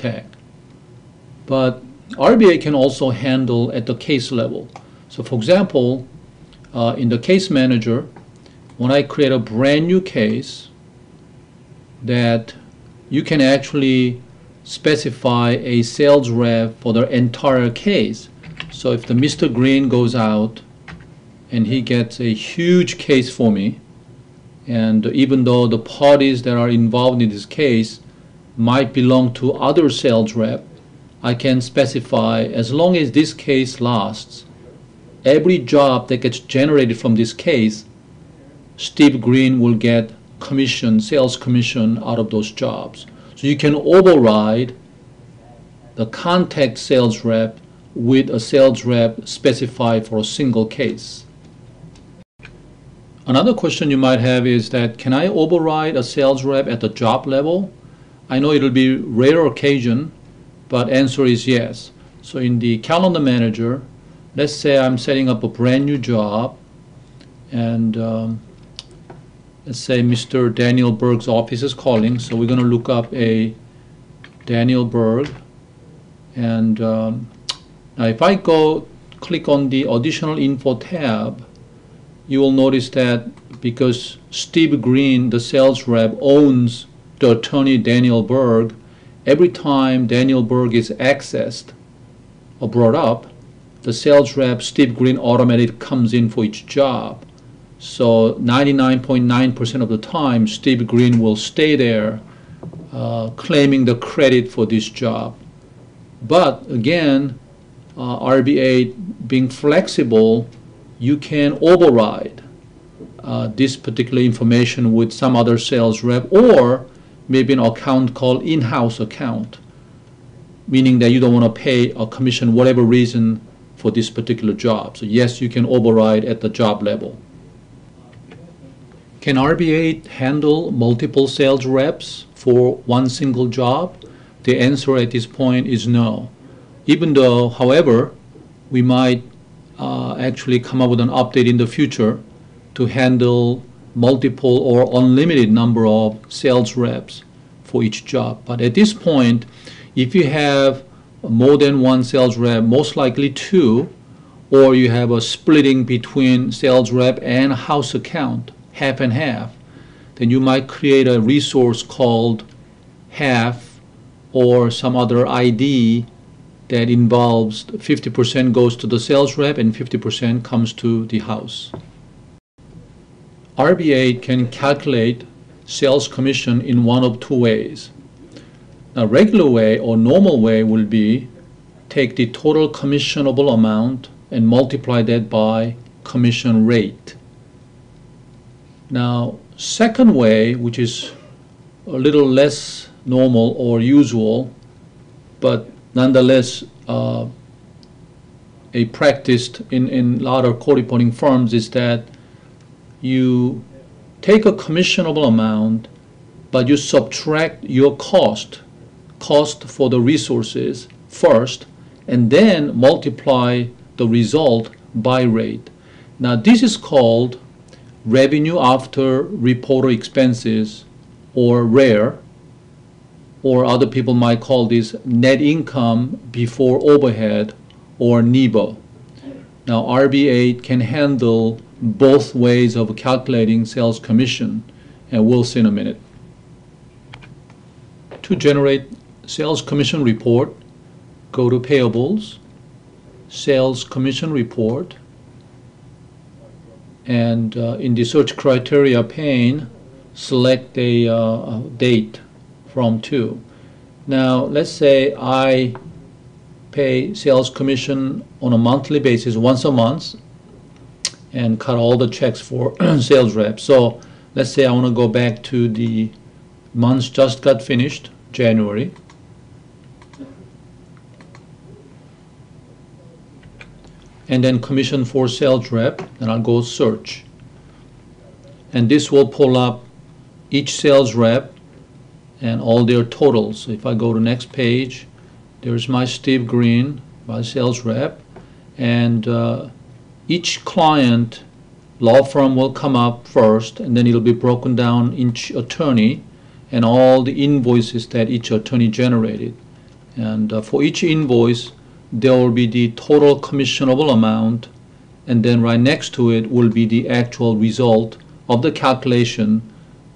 contact. But RBA can also handle at the case level. So for example, in the case manager, when I create a brand new case, that you can actually specify a sales rep for the entire case. So if the Mr. Green goes out and he gets a huge case for me, and even though the parties that are involved in this case might belong to other sales rep, I can specify as long as this case lasts, every job that gets generated from this case, Steve Green will get commission, sales commission out of those jobs. So you can override the contact sales rep with a sales rep specified for a single case. Another question you might have is that, can I override a sales rep at the job level? I know it'll be rare occasion, but answer is yes. So in the calendar manager, let's say I'm setting up a brand new job, and let's say Mr. Daniel Berg's office is calling, so we're going to look up a Daniel Berg. And now if I go click on the additional info tab, you will notice that because Steve Green, the sales rep, owns the attorney Daniel Berg, every time Daniel Berg is accessed or brought up, the sales rep Steve Green automatically comes in for each job. So 99.9% of the time, Steve Green will stay there claiming the credit for this job. But again, RBA being flexible, you can override this particular information with some other sales rep, or maybe an account called in-house account, meaning that you don't want to pay a commission whatever reason for this particular job. So yes, you can override at the job level. Can RBA handle multiple sales reps for one single job? The answer at this point is no. Even though, however, we might actually come up with an update in the future to handle multiple or unlimited number of sales reps for each job. But at this point, if you have more than one sales rep, most likely two, or you have a splitting between sales rep and house account, half and half, then you might create a resource called half or some other ID that involves 50% goes to the sales rep and 50% comes to the house. RBA can calculate sales commission in one of two ways. Now, regular way or normal way will be take the total commissionable amount and multiply that by commission rate. Now, second way, which is a little less normal or usual, but nonetheless a practiced in a lot of core reporting firms, is that you take a commissionable amount, but you subtract your cost for the resources first, and then multiply the result by rate. Now this is called revenue after reported expenses, or RARE, or other people might call this net income before overhead, or NIBO. Now RBA can handle both ways of calculating sales commission, and we'll see in a minute. To generate sales commission report, go to Payables, Sales Commission Report, and in the search criteria pane, select a date from to. Now let's say I pay sales commission on a monthly basis, once a month, and cut all the checks for sales reps. So let's say I want to go back to the months just got finished, January. And then commission for sales rep, and I'll go search. And this will pull up each sales rep and all their totals. So if I go to next page, there's my Steve Green, my sales rep, and each client law firm will come up first, and then it'll be broken down each attorney and all the invoices that each attorney generated. And for each invoice, there will be the total commissionable amount, and then right next to it will be the actual result of the calculation,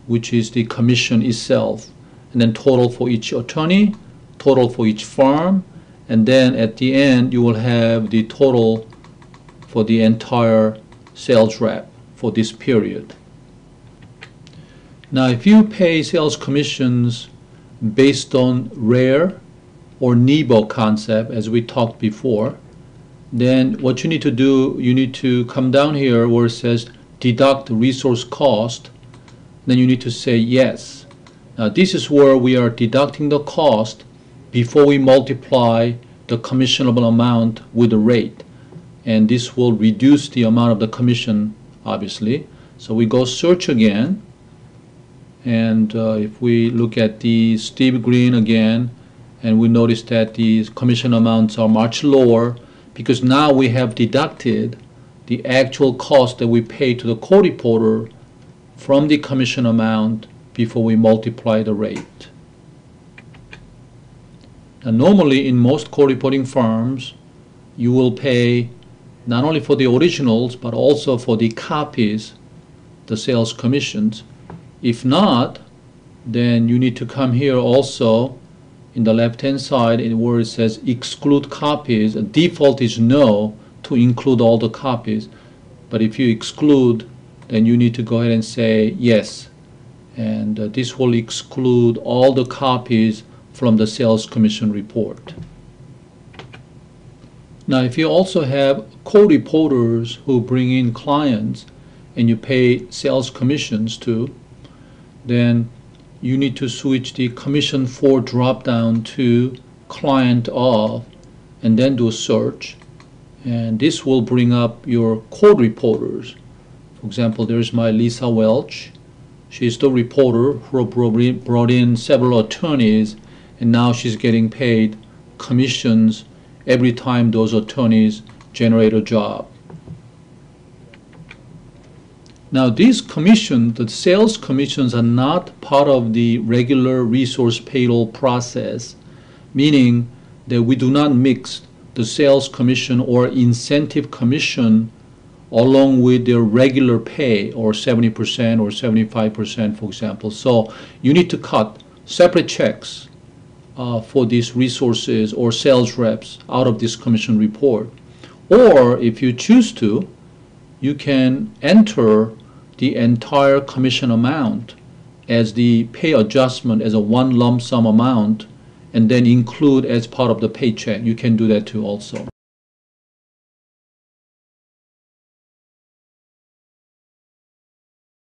which is the commission itself, and then total for each attorney, total for each firm, and then at the end you will have the total for the entire sales rep for this period. Now, if you pay sales commissions based on rare or NIBO concept, as we talked before, then what you need to do, you need to come down here where it says deduct resource cost. Then you need to say yes. Now, this is where we are deducting the cost before we multiply the commissionable amount with the rate. And this will reduce the amount of the commission, obviously. So we go search again. And if we look at the Steve Green again, and we notice that the commission amounts are much lower because now we have deducted the actual cost that we pay to the co-reporter from the commission amount before we multiply the rate. Now, normally in most co-reporting firms, you will pay not only for the originals but also for the copies, the sales commissions. If not, then you need to come here also in the left-hand side where it says exclude copies. The default is no to include all the copies. But if you exclude, then you need to go ahead and say yes. And this will exclude all the copies from the sales commission report. Now, if you also have co-reporters who bring in clients and you pay sales commissions to, then you need to switch the commission for drop down to client of and then do a search, and this will bring up your co-reporters. For example, there's my Lisa Welch. She's the reporter who brought in several attorneys, and now she's getting paid commissions every time those attorneys generate a job. Now, these commissions, the sales commissions, are not part of the regular resource payroll process, meaning that we do not mix the sales commission or incentive commission along with their regular pay, or 70% or 75%, for example. So you need to cut separate checks for these resources or sales reps out of this commission report. Or if you choose to, you can enter the entire commission amount as the pay adjustment as a one lump sum amount and then include as part of the paycheck. You can do that too also.